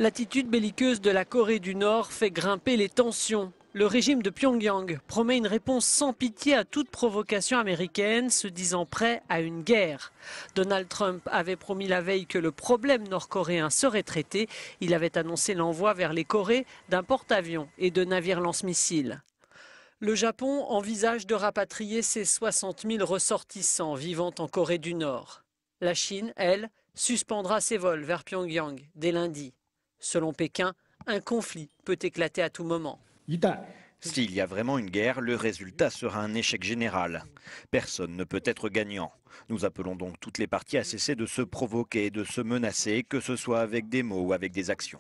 L'attitude belliqueuse de la Corée du Nord fait grimper les tensions. Le régime de Pyongyang promet une réponse sans pitié à toute provocation américaine, se disant prêt à une guerre. Donald Trump avait promis la veille que le problème nord-coréen serait traité. Il avait annoncé l'envoi vers les Corées d'un porte-avions et de navires lance-missiles. Le Japon envisage de rapatrier ses 60 000 ressortissants vivant en Corée du Nord. La Chine, elle, suspendra ses vols vers Pyongyang dès lundi. Selon Pékin, un conflit peut éclater à tout moment. S'il y a vraiment une guerre, le résultat sera un échec général. Personne ne peut être gagnant. Nous appelons donc toutes les parties à cesser de se provoquer, de se menacer, que ce soit avec des mots ou avec des actions.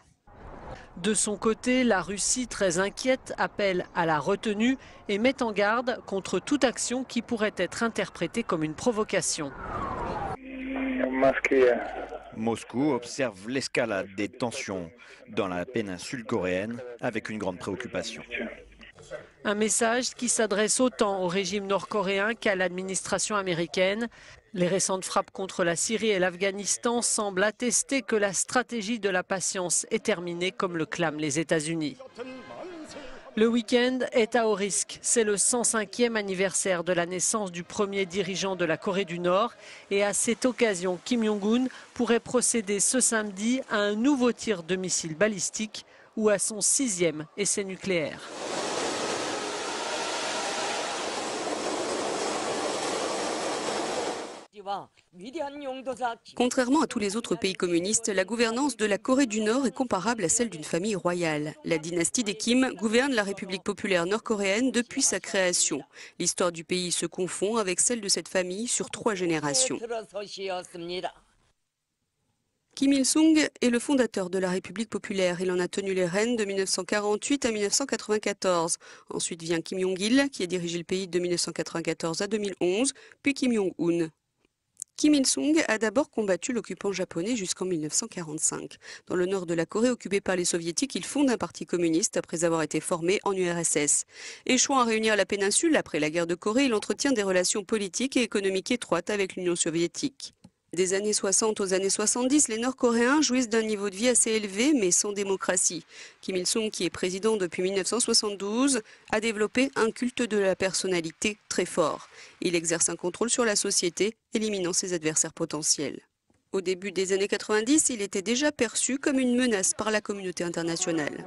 De son côté, la Russie, très inquiète, appelle à la retenue et met en garde contre toute action qui pourrait être interprétée comme une provocation. Moscou observe l'escalade des tensions dans la péninsule coréenne avec une grande préoccupation. Un message qui s'adresse autant au régime nord-coréen qu'à l'administration américaine. Les récentes frappes contre la Syrie et l'Afghanistan semblent attester que la stratégie de la patience est terminée, comme le clament les États-Unis. Le week-end est à haut risque. C'est le 105e anniversaire de la naissance du premier dirigeant de la Corée du Nord. Et à cette occasion, Kim Jong-un pourrait procéder ce samedi à un nouveau tir de missiles balistiques ou à son 6e essai nucléaire. Contrairement à tous les autres pays communistes, la gouvernance de la Corée du Nord est comparable à celle d'une famille royale. La dynastie des Kim gouverne la République populaire nord-coréenne depuis sa création. L'histoire du pays se confond avec celle de cette famille sur 3 générations. Kim Il-sung est le fondateur de la République populaire. Il en a tenu les rênes de 1948 à 1994. Ensuite vient Kim Jong-il, qui a dirigé le pays de 1994 à 2011, puis Kim Jong-un. Kim Il-sung a d'abord combattu l'occupant japonais jusqu'en 1945. Dans le nord de la Corée occupée par les soviétiques, il fonde un parti communiste après avoir été formé en URSS. Échouant à réunir la péninsule après la guerre de Corée, il entretient des relations politiques et économiques étroites avec l'Union soviétique. Des années 60 aux années 70, les Nord-Coréens jouissent d'un niveau de vie assez élevé, mais sans démocratie. Kim Il-sung, qui est président depuis 1972, a développé un culte de la personnalité très fort. Il exerce un contrôle sur la société, éliminant ses adversaires potentiels. Au début des années 90, il était déjà perçu comme une menace par la communauté internationale.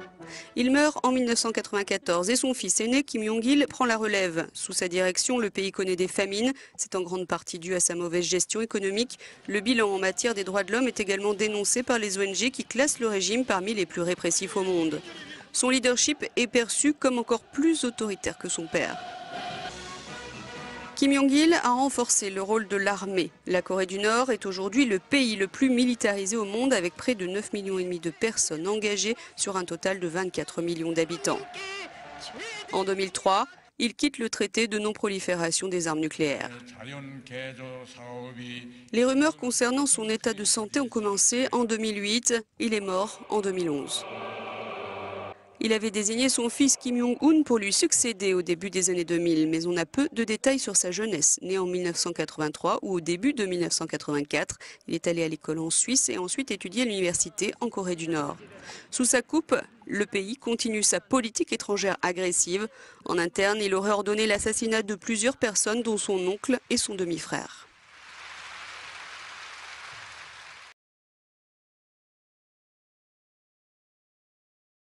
Il meurt en 1994 et son fils aîné, Kim Jong-il, prend la relève. Sous sa direction, le pays connaît des famines. C'est en grande partie dû à sa mauvaise gestion économique. Le bilan en matière des droits de l'homme est également dénoncé par les ONG qui classent le régime parmi les plus répressifs au monde. Son leadership est perçu comme encore plus autoritaire que son père. Kim Jong-il a renforcé le rôle de l'armée. La Corée du Nord est aujourd'hui le pays le plus militarisé au monde avec près de 9,5 millions de personnes engagées sur un total de 24 millions d'habitants. En 2003, il quitte le traité de non-prolifération des armes nucléaires. Les rumeurs concernant son état de santé ont commencé en 2008. Il est mort en 2011. Il avait désigné son fils Kim Jong-un pour lui succéder au début des années 2000, mais on a peu de détails sur sa jeunesse. Né en 1983 ou au début de 1984, il est allé à l'école en Suisse et ensuite étudié à l'université en Corée du Nord. Sous sa coupe, le pays continue sa politique étrangère agressive. En interne, il aurait ordonné l'assassinat de plusieurs personnes, dont son oncle et son demi-frère.